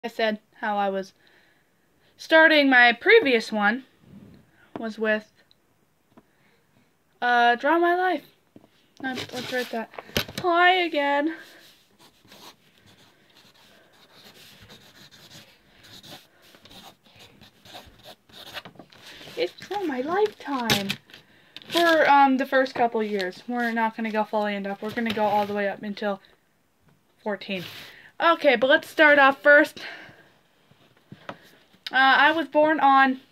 I said how I was starting my previous one was with Draw My Life. Let's write that. Hi again. It's Draw My Lifetime. For the first couple years. We're not gonna go fully in depth. We're gonna go all the way up until 14. Okay, but let's start off first. I was born on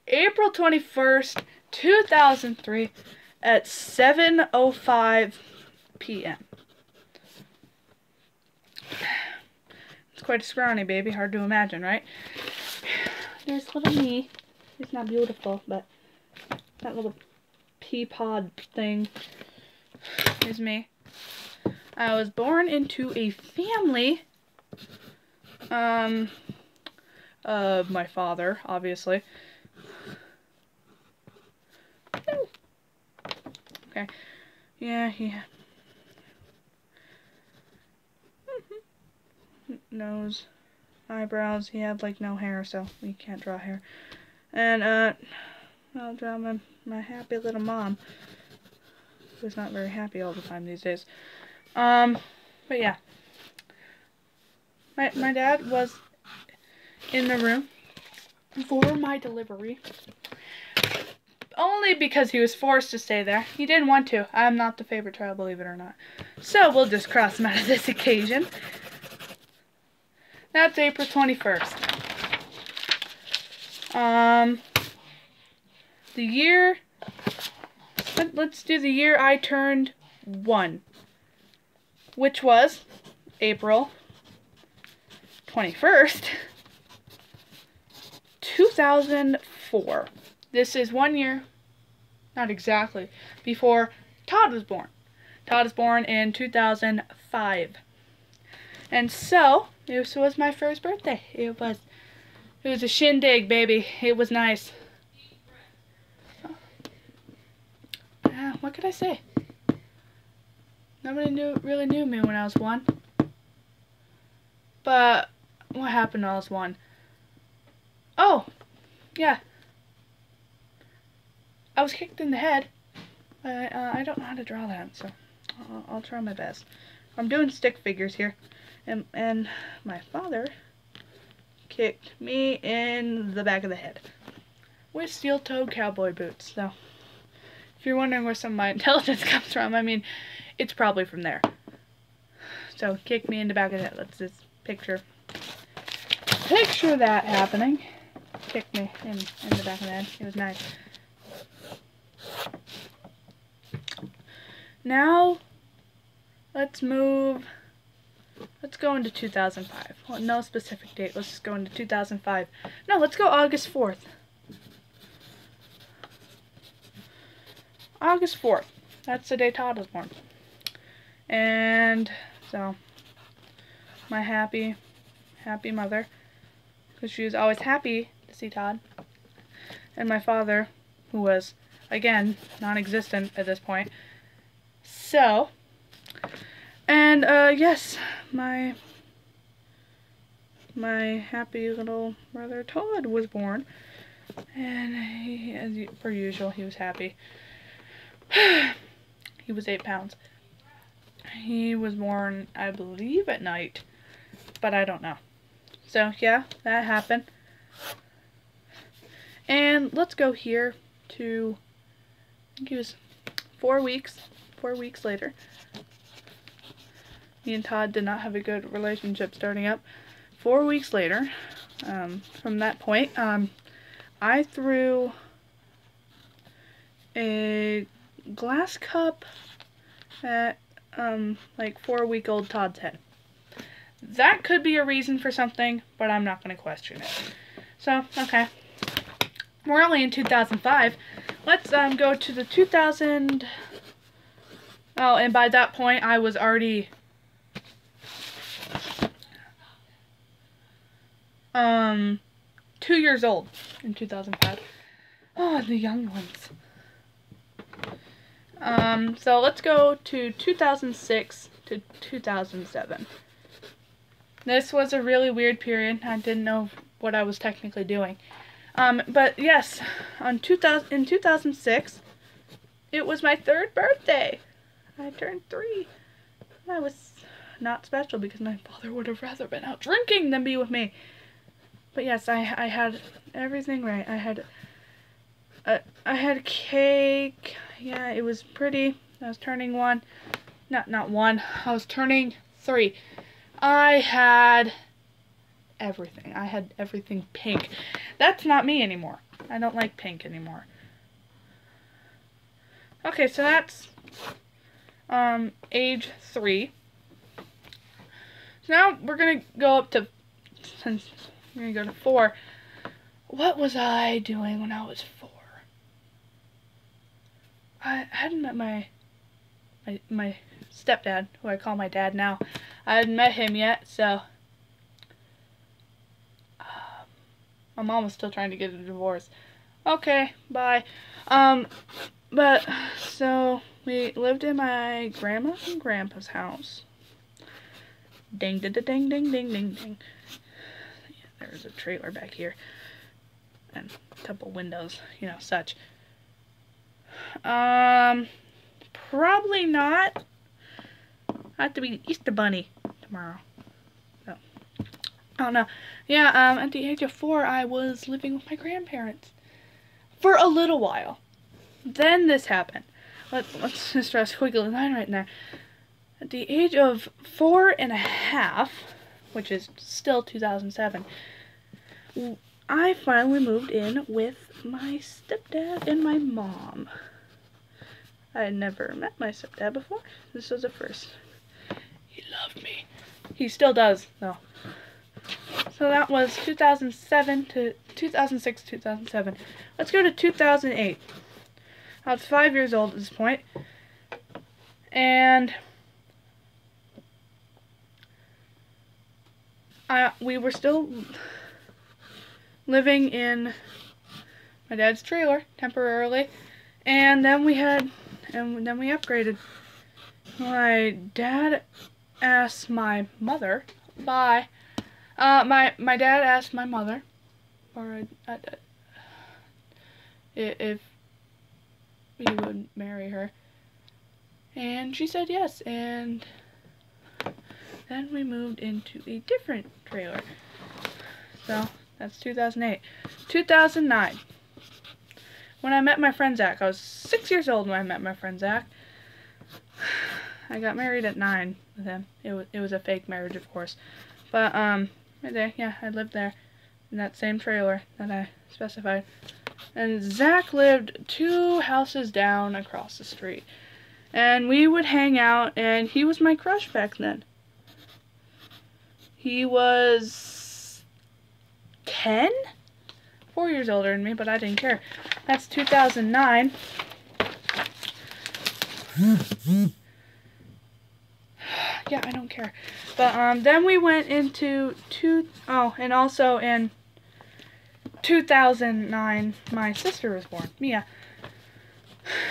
April 21st, 2003 at 7:05 p.m. It's quite a scrawny baby, hard to imagine, right? There's little me. It's not beautiful, but that little pea pod thing is me. I was born into a family of my father, obviously. Okay. Yeah. Nose, eyebrows. He had like no hair, so we can't draw hair. And I'll draw my happy little mom, who's not very happy all the time these days. But yeah. My dad was in the room for my delivery. Only because he was forced to stay there. He didn't want to. I'm not the favorite child, believe it or not. So we'll just cross him out of this occasion. That's April 21st. The year... Let's do the year I turned 1. Which was April 21st, 2004. This is 1 year, not exactly, before Todd was born. Todd was born in 2005. And so, this was my first birthday. It was a shindig, baby. It was nice. What could I say? Nobody really knew me when I was 1. But what happened when I was 1? Oh, yeah. I was kicked in the head. I don't know how to draw that, so I'll try my best. I'm doing stick figures here. And my father kicked me in the back of the head with steel-toed cowboy boots. So, if you're wondering where some of my intelligence comes from, I mean, it's probably from there. So, kick me in the back of the head. Let's just picture that happening. Kick me in the back of the head. It was nice. Now, let's go into 2005. Well, no specific date. Let's just go into 2005. No, let's go August 4th. August 4th. That's the day Todd was born. And so, my happy mother, because she was always happy to see Todd. And my father, who was, again, non-existent at this point. So, and yes, my happy little brother Todd was born, and he, per usual, he was happy. He was 8 pounds. He was born, I believe, at night, but I don't know. So yeah, that happened. And let's go here to, I think it was 4 weeks. 4 weeks later. Me and Todd did not have a good relationship starting up. 4 weeks later, from that point, I threw a glass cup at, like 4-week-old Todd's head. That could be a reason for something, but I'm not going to question it. So, okay. We're only in 2005. Let's, go to the 2000... Oh, and by that point, I was already 2 years old in 2005. Oh, the young ones. So let's go to 2006 to 2007. This was a really weird period. I didn't know what I was technically doing. But yes, in 2006, it was my 3rd birthday. I turned 3. I was not special because my father would have rather been out drinking than be with me. But yes, I had everything right. I had cake. Yeah, it was pretty. I was turning 1. Not 1. I was turning 3. I had everything. I had everything pink. That's not me anymore. I don't like pink anymore. Okay, so that's age 3. So now we're gonna go up to, since we're gonna go to 4. What was I doing when I was 4? I hadn't met my stepdad, who I call my dad now. I hadn't met him yet, so my mom was still trying to get a divorce. Okay, bye. But so we lived in my grandma and grandpa's house. Ding, ding, ding, ding, ding, ding, ding. Yeah, there's a trailer back here and a couple windows, you know, such. Probably not. I have to be Easter Bunny tomorrow. So, I don't know. Yeah, at the age of 4, I was living with my grandparents for a little while. Then this happened. Let's just draw a squiggly line right there. At the age of 4.5, which is still 2007, I finally moved in with my stepdad and my mom. I had never met my stepdad before. This was a first. He loved me. He still does, though. So that was 2007 to 2006, 2007. Let's go to 2008. I was 5 years old at this point. And we were still living in my dad's trailer temporarily. And then we upgraded. My dad asked my mother, my dad asked my mother, if he would marry her, and she said yes. And then we moved into a different trailer. So that's 2008. 2009. When I met my friend Zach, I was 6 years old when I met my friend Zach. I got married at 9 with him. It was a fake marriage, of course. But right there, yeah, I lived there in that same trailer that I specified. And Zach lived 2 houses down across the street. And we would hang out, and he was my crush back then. He was 10? 4 years older than me, but I didn't care. That's 2009. Yeah, I don't care. But then we went into and also in 2009, my sister was born, Mia.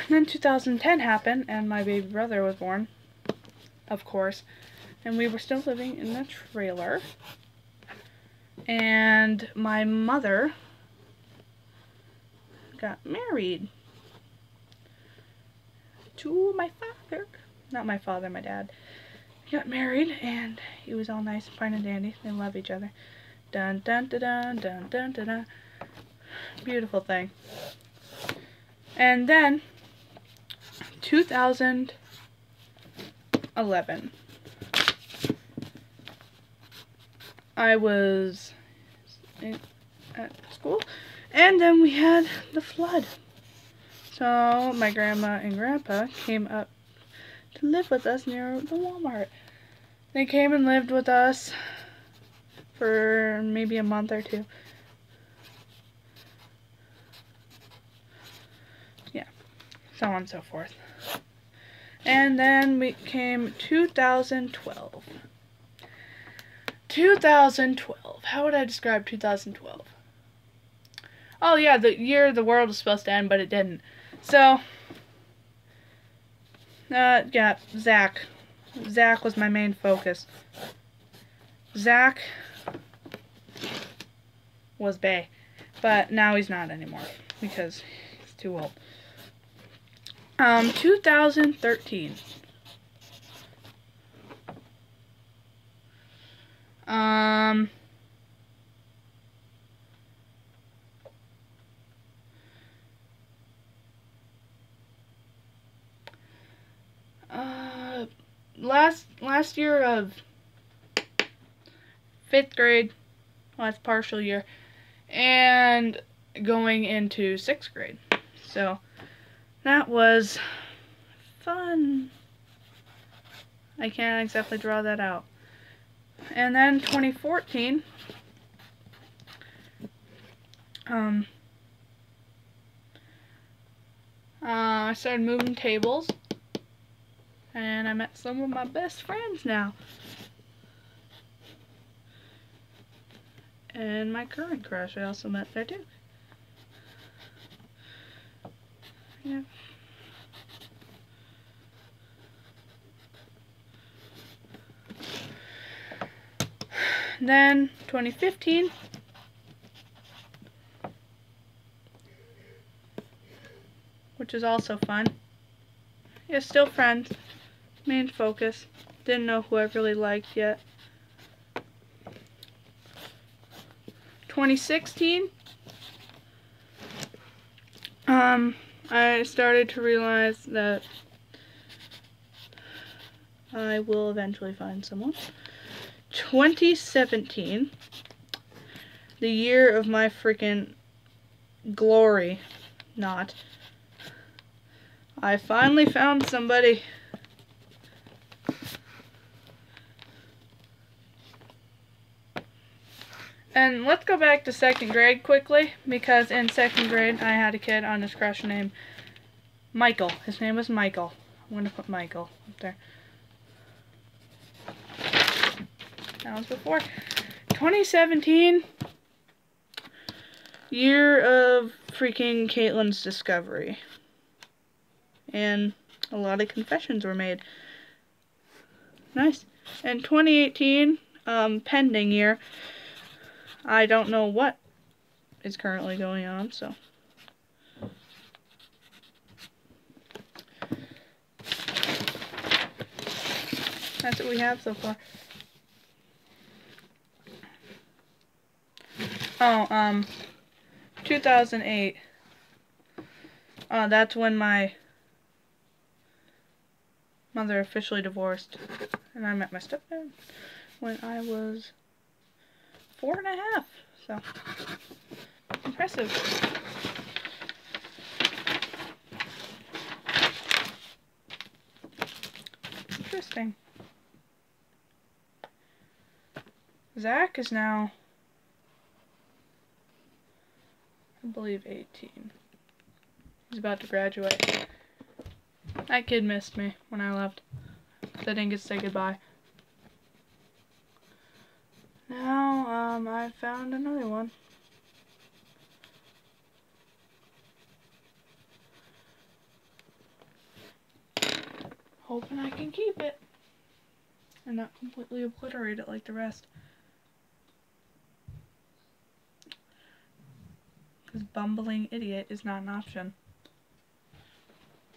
Then 2010 happened, and my baby brother was born, of course. And we were still living in the trailer. And my mother got married to my father. Not my father, my dad. He got married, and he was all nice and fine and dandy. They love each other. Dun dun dun dun dun dun dun dun. Beautiful thing. And then 2011. I was at school, and then we had the flood. So my grandma and grandpa came up to live with us near the Walmart. They came and lived with us for maybe a month or 2. Yeah, so on and so forth. And then we came 2012. 2012. How would I describe 2012? Oh yeah, the year the world was supposed to end, but it didn't. So, yeah, Zach. Zach was my main focus. Zach was bae, but now he's not anymore because he's too old. 2013. Last year of 5th grade, last partial year, and going into 6th grade. So that was fun. I can't exactly draw that out. And then 2014, I started moving tables, and I met some of my best friends now. And my current crush I also met there too. Yeah. Then 2015, which is also fun. Yeah, still friends. Main focus. Didn't know who I really liked yet. 2016, I started to realize that I will eventually find someone. 2017, the year of my freaking glory, not. I finally found somebody. And let's go back to 2nd grade quickly, because in 2nd grade I had a kid on his crush named Michael. His name was Michael. I'm going to put Michael up there. That was before. 2017, year of freaking Caitlin's discovery. And a lot of confessions were made. Nice. And 2018, pending year. I don't know what is currently going on, so. That's what we have so far. Oh, 2008. That's when my mother officially divorced, and I met my stepdad when I was 4.5. So impressive. Interesting. Zach is now, I believe, 18. He's about to graduate. That kid missed me when I left, because I didn't get to say goodbye. Now, I found another one. Hoping I can keep it and not completely obliterate it like the rest. Because bumbling idiot is not an option.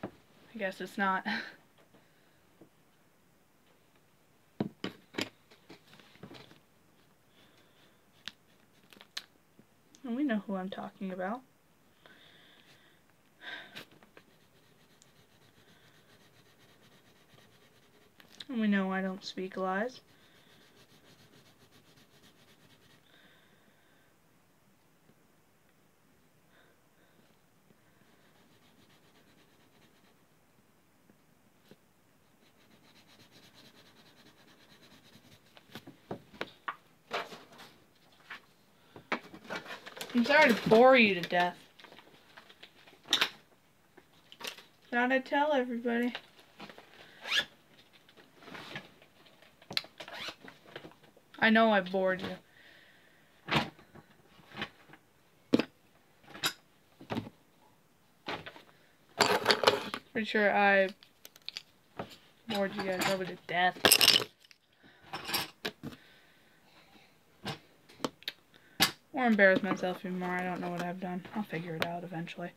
I guess it's not. And we know who I'm talking about. And we know I don't speak lies. I'm sorry to bore you to death. Thought I'd tell everybody. I know I bored you. Pretty sure I bored you guys over to death. or embarrass myself even more. I don't know what I've done. I'll figure it out eventually.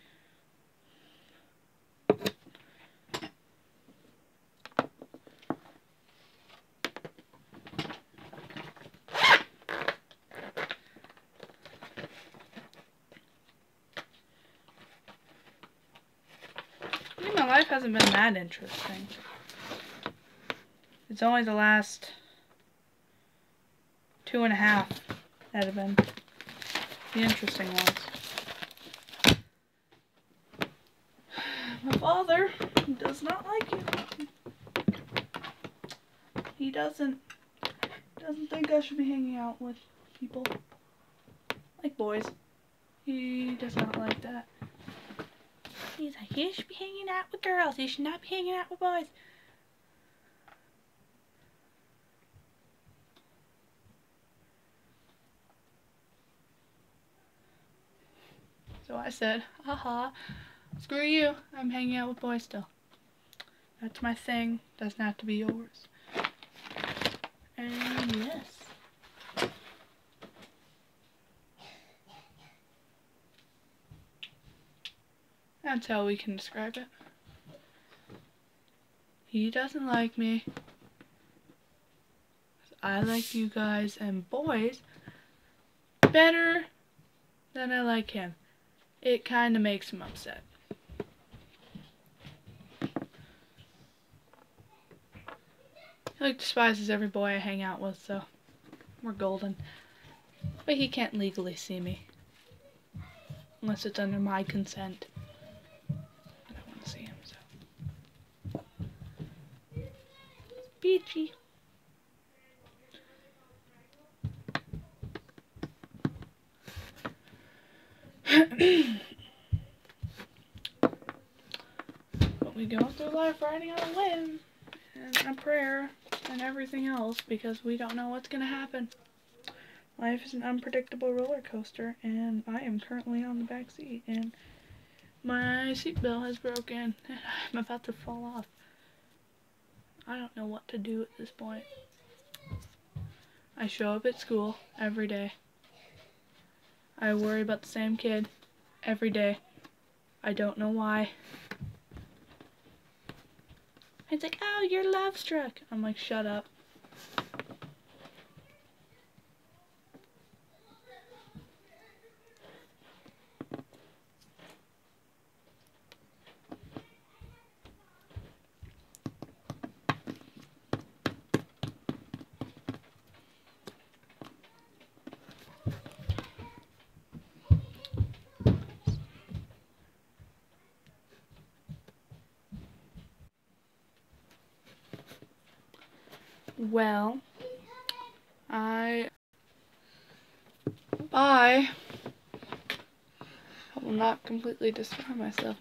I mean, my life hasn't been that interesting. It's only the last 2.5 that have been the interesting ones. My father does not like you. He doesn't think I should be hanging out with people like boys. He does not like that. He's like, you should be hanging out with girls. You should not be hanging out with boys. So I said, haha, screw you. I'm hanging out with boys still. That's my thing. Doesn't have to be yours. And yes. That's how we can describe it. He doesn't like me. I like you guys and boys better than I like him. It kind of makes him upset. He like despises every boy I hang out with, so we're golden. But he can't legally see me. Unless it's under my consent. I don't want to see him, so. Beachy. But we go through life riding on a limb and a prayer and everything else because we don't know what's gonna happen. Life is an unpredictable roller coaster, and I am currently on the back seat, and my seatbelt has broken, and I'm about to fall off. I don't know what to do at this point. I show up at school every day. I worry about the same kid every day. I don't know why. It's like, oh, you're love struck. I'm like, shut up. Well, I will not completely destroy myself